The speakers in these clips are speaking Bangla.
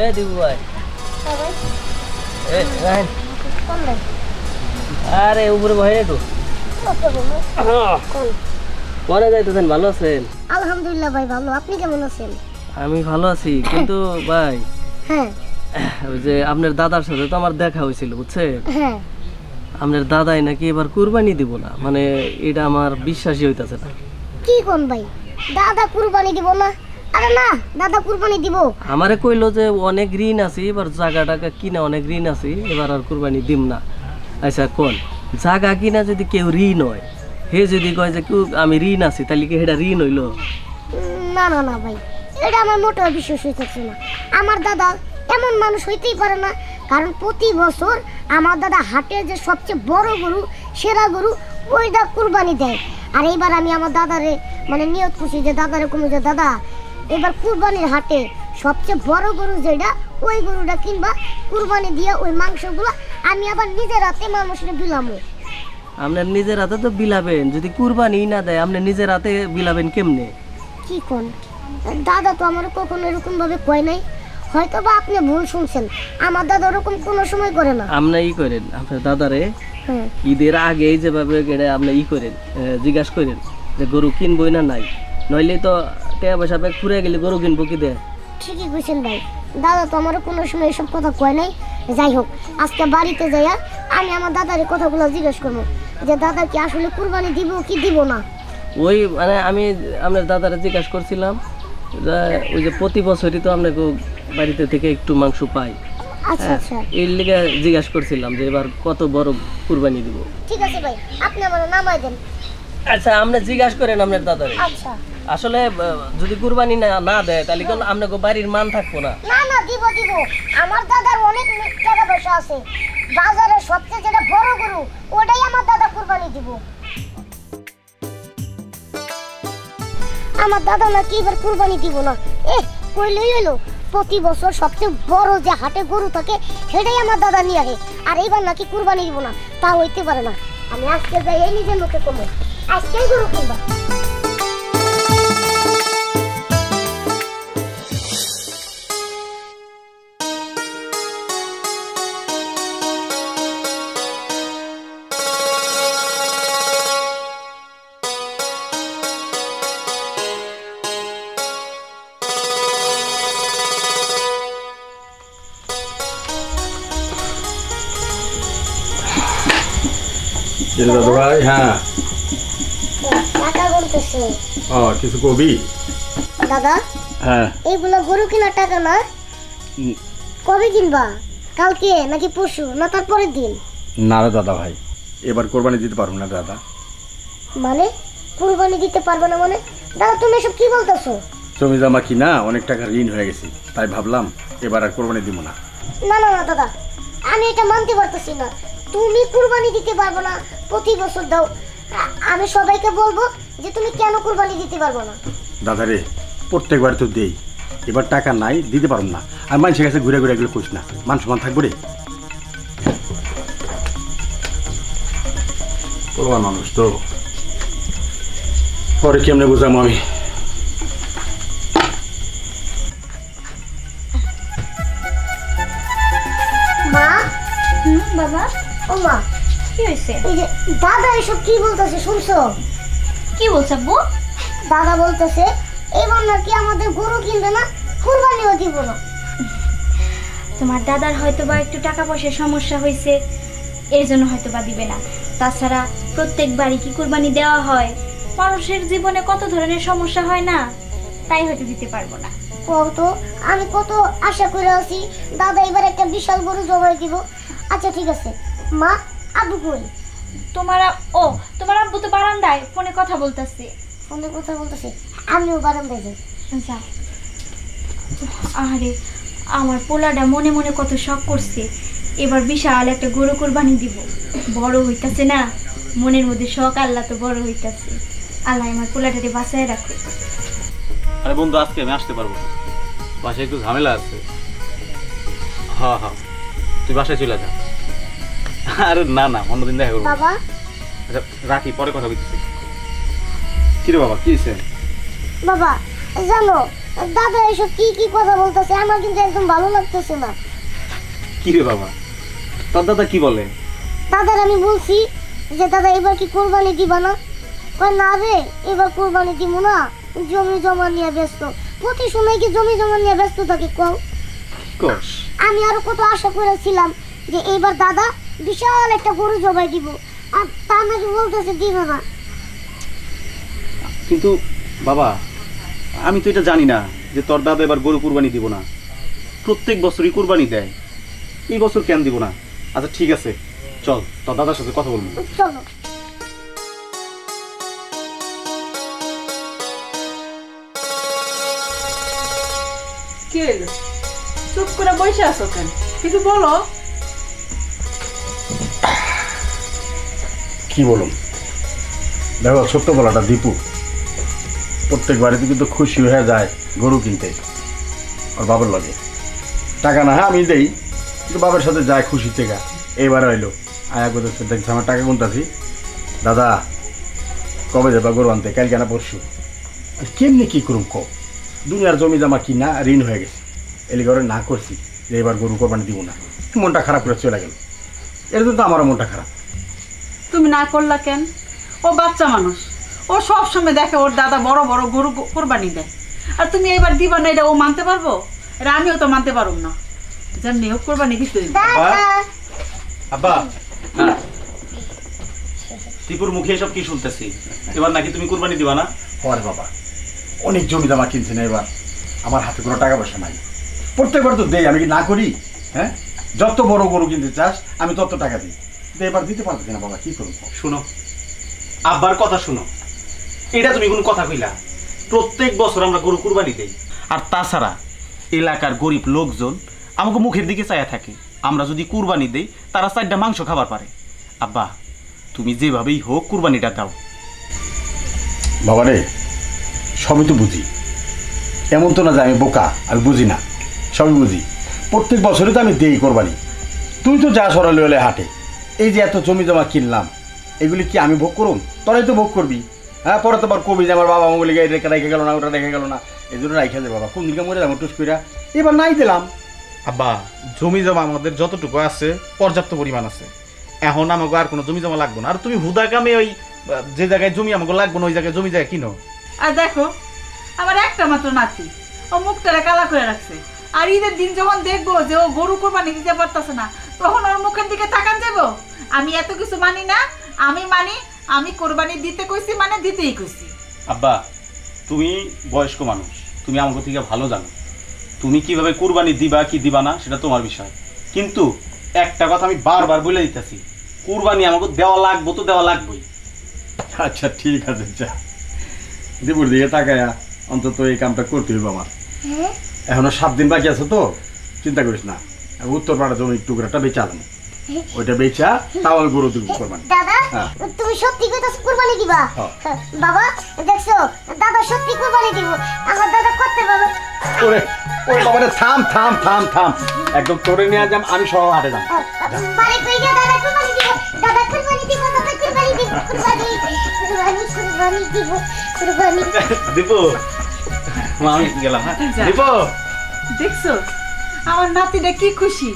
এ দিবু ভাই আরে উপরে বহে একটু পরে যাইতেছেন ভালো আছেন? আলহামদুলিল্লাহ ভাই ভালো, আপনি কেমন আছেন? আমি ভালো আছি কিন্তু ভাই হ্যাঁ ওই যে আপনার দাদার সাথে তো আমার দেখা হয়েছিল বুঝছেন? হ্যাঁ আপনার দাদাই নাকি এবার কুরবানি দিব না, মানে এটা আমার বিশ্বাসই হইতাছে না। কি কোন ভাই, দাদা কুরবানি দিব না? আরে না, দাদা কুরবানি দিব। আমারে কইলো যে অনেক ঋণ আছে, এবার জায়গা টাকা কিনা অনেক ঋণ আছে, এবার আর কুরবানি দিম না। আচ্ছা কোন জায়গা কিনা যদি কেউ ঋণ হয়, হে যদি কয় যে আমি ঋণ আছি, তাহলে কি এটা ঋণ হইলো? না না না ভাই, এটা আমার মোটেও বিশ্বাস হইতেছে না। আমার দাদা এমন মানুষ হইতেই পারে না, কারণ প্রতি বছর আমার দাদা হাটে যে সবচেয়ে বড় গরু, সেরা গরু, ওইটা কুরবানি দেয়। আর এইবার আমি আমার দাদারে মানে নিয়ত করছি যে দাদারে কমে যে দাদা এবার কুরবানির হাটে সবচেয়ে বড় গরু যেটা, ওই গরুটা কিনবা, কুরবানি দিয়ে ওই মাংসগুলো আমি আবার নিজের হাতে মানুষের বিলামো। আপনার নিজের হাতে তো বিলাবেন, যদি কুরবানি না দেয় আপনি নিজের হাতে বিলাবেন কেমনে? কি কোন দাদা তো আমার কখনো এরকম ভাবে কয় নাই, হয়তো বা আপনি ভুল শুনছেন। আমার দাদা ওরকম কোনো সময় করে না। আপনি ই করেন আপনার দাদারে ঈদের আগে যেভাবে গেড়ে আপনি ই করেন, জিজ্ঞাসা করেন যে গরু কিনবই না নাই, নইলে তো টাকা পয়সা ব্যাগ ফুরে গেলে গরু কিনবো কি দেয়। ঠিকই কইছেন ভাই, দাদা তো আমার কোনো সময় এসব কথা কয় নাই। যাই হোক, আজকে বাড়িতে যাইয়া আমি আমার দাদার কথাগুলো জিজ্ঞেস করবো যে দাদা কি আসলে কুরবানি দিব কি দিব না। ওই মানে আমি আপনার দাদারে জিজ্ঞাসা করছিলাম যে ওই যে প্রতি বছরই তো আপনাকে বাড়িতে থেকে একটু মাংস পাই, আচ্ছা আচ্ছা, এর লিগে জিজ্ঞাসা করছিলাম যে এবার কত বড় কুরবানি দিব। ঠিক আছে ভাই, আপনি আমার নামাই দেন। আচ্ছা আপনি জিজ্ঞাসা করেন আপনার দাদারে। আচ্ছা আসলে যদি কুরবানি না দেয় তাহলে কিন্তু আপনাকে বাড়ির মান থাকবো না। না না, দিব দিব। আমার দাদার অনেক টাকা পয়সা আছে, বাজারে সবচেয়ে যেটা বড় গরু ওটাই আমার দাদা কুরবানি দিব। আমার দাদা নাকি এবার কুরবানি দিব না, কইলেই হলো। প্রতি বছর সবচেয়ে বড় যে হাটে গরু থাকে সেটাই আমার দাদা নিয়ে আসে, আর এইবার নাকি কুরবানি দিব না, তা হইতে পারে না। আমি আজকে যাই এই নিজের মুখে কমো, আজকেই গরু কিনবা। দাদু ভাই, হ্যাঁ টাকা গুনতেছে। ও কিছু কবি? দাদা হ্যাঁ, এইগুলো গরু কেনার টাকা না, কবে কিনবা? কালকে নাকি পরশু না তার পরের দিন? না রে দাদা ভাই, এবার কোরবানি দিতে পারবো না দাদা। মানে কুরবানি দিতে পারবো না মানে? দাদা তুমি এসব কি বলতেছো? জমি জমা কিনা অনেক টাকা ঋণ হয়ে গেছি, তাই ভাবলাম এবার আর কোরবানি দিব না। না না না দাদা, আমি এটা মানতে পারতেছি না। তুমি কুরবানি দিতে পারবো না, প্রতি বছর দাও, আমি সবাইকে বলবো যে তুমি কেন কুরবানি দিতে পারবো না। দাদা রে, প্রত্যেকবার তো দেই, এবার টাকা নাই, দিতে পারবো না। আর মানুষের কাছে ঘুরে ঘুরে এগুলো কইস না, মান সম্মান থাকবো রে। কোরবান মানুষ তো, পরে কেমনে বুঝাম আমি। মা, বাবা ও মা, কি হয়েছে? এই যে দাদা এসব কি বলতেছে শুনছো? কি বলছ আব্বু? দাদা বলতেছে এবার নাকি আমাদের গরু কিনবে না, কুরবানিও দিব না। তোমার দাদার হয়তো বা একটু টাকা পয়সার সমস্যা হয়েছে, এর জন্য হয়তো বা দিবে না। তাছাড়া প্রত্যেকবারই কি কুরবানি দেওয়া হয়? মানুষের জীবনে কত ধরনের সমস্যা হয় না, তাই হয়তো দিতে পারবো না। কত আমি কত আশা করে আছি দাদা এবার একটা বিশাল গরু জবাই দিব। আচ্ছা ঠিক আছে মা, আব্বু কই? তোমার আব্বু তো বারান্দায় ফোনে কথা বলতেছে। ফোনে কথা বলতেছে, আমিও বারান্দায় যাই। যাও। আরে আমার পোলাটা মনে মনে কত শখ করছে, এবার বিশাল একটা গরু কুরবানি দিব। বড় হইতাছে না, মনের মধ্যে শখ, আল্লাহ তো বড় হইতাছে। আল্লাহ আমার পোলাটাকে বাঁচায় রাখো। আরে বন্ধু, আজকে আমি আসতে পারবো না, বাসায় একটু ঝামেলা আছে। হ্যাঁ হ্যাঁ, তুই বাসায় চলে যা। আরে না না, অন্যদিন দেখা করবো। বাবা আচ্ছা রাখি, পরে কথা বলতেছি। কি রে বাবা, কি হয়েছে? বাবা জানো দাদা এসব কি কি কথা বলতেছে, আমার কিন্তু একদম ভালো লাগতেছে না। কি রে বাবা, তোর দাদা কি বলে? দাদার আমি বলছি যে দাদা এবার কি কোরবানি দিবা না? কয় না রে, এবার কোরবানি দিব না, জমি জমা নিয়ে ব্যস্ত। প্রতি সময় কি জমি জমা নিয়ে ব্যস্ত থাকে কও? কোষ আমি আরো কত আশা করেছিলাম যে এইবার দাদা বিশাল একটা গরু জবাই দিব, আর তা নাকি বলতেছে দিবে না। কিন্তু বাবা, আমি তো এটা জানি না যে তোর দাদা এবার গরু কুরবানি দিব না। প্রত্যেক বছরই কুরবানি দেয়, এই বছর কেন দিব না? আচ্ছা ঠিক আছে, চল তোর দাদার সাথে কথা বলবো। চলো। কি হইলো? চুপ করে বসে আছো কেন? কিছু বলো। কি বলুন, দেখো ছোট্টবেলাটা দীপু প্রত্যেক বাড়িতে কিন্তু খুশি হয়ে যায় গরু কিনতে আর বাবার লাগে। টাকা না হ্যাঁ আমি দেই, কিন্তু বাবার সাথে যায় খুশি থেকে। এইবার হইলো আয়া করতেছে, দেখছি আমার টাকা গুনতাছি, দাদা কবে যাবা গরু আনতে? কাল কেনা পরশু। আর কেমনি কী করুম ক, দুনিয়ার জমি জামা কিনা ঋণ হয়ে গেছে, এলি ঘরে না করছি যে এবার গরু কোরবানি দিব না। মনটা খারাপ করে চলে গেল, এর জন্য তো আমারও মনটা খারাপ। তুমি না করলা কেন? ও বাচ্চা মানুষ, ও সব সময় দেখে ওর দাদা বড় বড় গরু কোরবানি দেয়, আর তুমি এবার দিবা না, এটা ও মানতে পারবো? এটা আমিও তো মানতে পারব না। যেমনি হোক কোরবানি দিতে দিন। আব্বা, হ্যাঁ দীপুর মুখে এসব কি শুনতেছি? এবার নাকি তুমি কুরবানি দিবা না? পরে বাবা অনেক জমি জমা কিনছি না, এবার আমার হাতে কোনো টাকা পয়সা নাই। প্রত্যেকবার তো দেই, আমি কি না করি? হ্যাঁ, যত বড় গরু কিনতে চাস আমি তত টাকা দিই, কিন্তু এবার দিতে পারতেছি না বাবা, কি করবো? শুনো, আব্বার কথা শুনো, এটা তুমি কোন কথা কইলা? প্রত্যেক বছর আমরা গরু কুরবানি দেই, আর তাছাড়া এলাকার গরিব লোকজন আমাকে মুখের দিকে চাইয়া থাকে। আমরা যদি কুরবানি দেই তারা 4টা মাংস খাবার পারে। আব্বা, তুমি যেভাবেই হোক কুরবানিটা দাও। বাবা রে, সবই তো বুঝি, এমন তো না যে আমি বোকা, আমি বুঝি না, সবই বুঝি। প্রত্যেক বছরই তো আমি দেই কোরবানি। তুই তো যা সরালে হলে হাটে, এই যে এত জমি জমা কিনলাম, এগুলি কি আমি ভোগ করুন? তোরাই তো ভোগ করবি। হ্যাঁ, পরে তো আবার কবি যে আমার বাবা আমগুলিকে রেখে রেখে গেল না, ওটা রেখে গেল না, এই জন্য রাইখে দে বাবা, কোন দিনকে মরে যাবো টুস কইরা, এবার নাই দিলাম। আব্বা, জমি জমা আমাদের যতটুকু আছে পর্যাপ্ত পরিমাণ আছে, এখন আমাকে আর কোনো জমি জমা লাগবে না। আর তুমি হুদা কামে ওই যে জায়গায় জমি আমাকে লাগবে না ওই জায়গায় জমি জায়গা কিনো। আর দেখো, আমার একটা মাত্র নাতি, ও মুখটারে কালা করে রাখছে, আর ঈদের দিন যখন দেখবো যে ও গরু কোরবানি দিতে পারতেছে না, তখন ওর মুখের দিকে তাকান যাবো? আমি এত কিছু মানি না, আমি মানি, আমি কোরবানি দিতে কইছি মানে দিতেই কইছি। আব্বা, তুমি বয়স্ক মানুষ, তুমি আমাকে থেকে ভালো জানো, তুমি কিভাবে কুরবানি দিবা কি দিবা না সেটা তোমার বিষয়। কিন্তু একটা কথা আমি বারবার বলে দিতেছি, কুরবানি আমাকে দেওয়া লাগবো তো দেওয়া লাগবেই। আচ্ছা ঠিক আছে, যা দেবুর দিকে তাকায়া অন্তত এই কামটা করতে হইব আমার। এখনো 7 দিন বাকি আছে তো, চিন্তা করিস না, আমি উত্তরপাড়া জমির টুকরাটা বেচা দেবো, ওইটা বেচা তাও আমি গরু দিব কোরবানি। দাদা হ্যাঁ। তুমি সত্যি কইতাছ কুরবানি দিবা? হ্যাঁ। বাবা দেখছো, দাদা সত্যি কুরবানি দিব, আমার দাদা করতে পারবে। ওরে ওরে বাবা রে, থাম থাম থাম থাম, একদম তোরে নিয়ে যাম, আমি সহ হাটে যাম। বাড়ি কই গিয়া দাদা কুরবানি দিব, দাদা কুরবানি দিব, দাদা কুরবানি দিব, কুরবানি কুরবানি কুরবানি দিব, কুরবানি। দীপু, আমি গেলাম। হ্যাঁ দীপু, দেখছো আমার নাতিটা কি খুশি,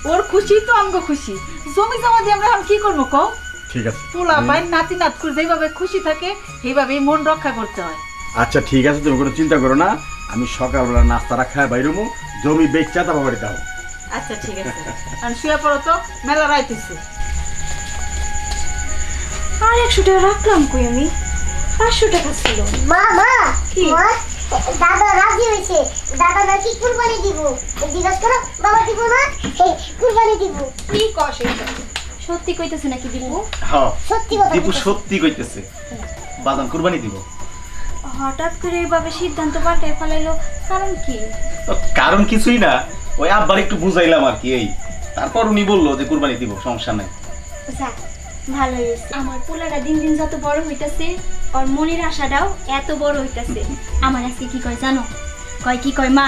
ওর খুশি তো আমগো খুশি। জমি জমা দিয়ে আমরা এখন কি করবো কও? ঠিক আছে, পোলা পাই নাতি নাত করে যেভাবে খুশি থাকে সেইভাবেই মন রক্ষা করতে হয়। আচ্ছা ঠিক আছে, তুমি কোনো চিন্তা করো না, আমি সকালবেলা নাস্তাটা খায় বাইরমু, জমি বেচা তারপর বাড়িতে যাবো। আচ্ছা ঠিক আছে, আর শুয়ে পড়ো তো, মেলা রাইতেছে। আর 100 টাকা রাখলাম কই আমি? 500 টাকা ছিল। মা মা কি? মা, দাদা রাজি হয়েছে, দাদা নাকি কুরবানি দিব। জিজ্ঞাসা করো, বাবা দিব না? কুরবানি দিব। কি কস এটা? সত্যি কইতেছে নাকি দিবু? হ্যাঁ সত্যি কথা দীপু বলতেছে। সত্যি কইতেছে, বাদাম কুরবানি দিব। হঠাৎ করে এইভাবে সিদ্ধান্ত পাল্টায় ফেলাইলো, কারণ কি? কারণ কিছুই না, ওই আব্বার একটু বুঝাইলাম আর কি, এই তারপর উনি বললো যে কুরবানি দিব, সমস্যা নাই। যাক, ভালো হয়েছে। আমার পোলাটা দিন দিন যত বড় হইতাছে, ওর মনের আশাটাও এত বড় হইতাছে। আমার আজকে কি কয় জানো? কয় কি কয়, মা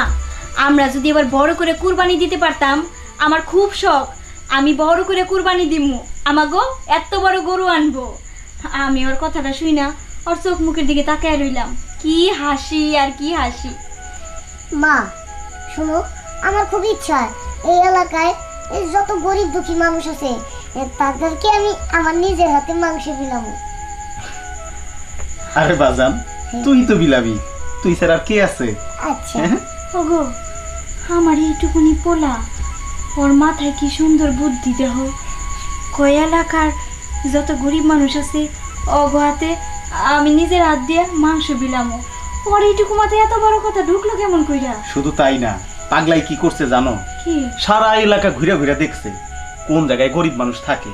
আমরা যদি এবার বড় করে কুরবানি দিতে পারতাম, আমার খুব শখ, আমি বড় করে কুরবানি দিমু, আমাগো এত বড় গরু আনবো। আমি ওর কথাটা শুই না, ওর চোখ মুখের দিকে তাকায় রইলাম, কি হাসি আর কি হাসি। মা শুনো, আমার খুব ইচ্ছা এই এলাকায় এই যত গরিব দুঃখী মানুষ আছে তাদেরকে আমি আমার নিজের হাতে মাংস বিলাবো। আরে বাজান, তুই তো বিলাবি, তুই স্যার আর কে আছে? আচ্ছা ওগো, আমার এইটুকুনি পোলা, ওর মাথায় কি সুন্দর বুদ্ধি দেহ। কয় এলাকার যত গরিব মানুষ আছে অগোয়াতে আমি নিজের হাত দিয়ে মাংস বিলামো। ওর এইটুকু মাথায় এত বড় কথা ঢুকলো কেমন কইরা? শুধু তাই না, পাগলাই কি করছে জানো? কি? সারা এলাকা ঘুরে ঘুরে দেখছে কোন জায়গায় গরিব মানুষ থাকে,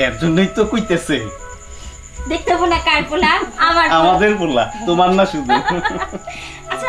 এর জন্যই তো কইতেছে দেখতে পোলা কার পোলা? আমার পোলা। আমাদের পোলা, তোমার না শুধু। আচ্ছা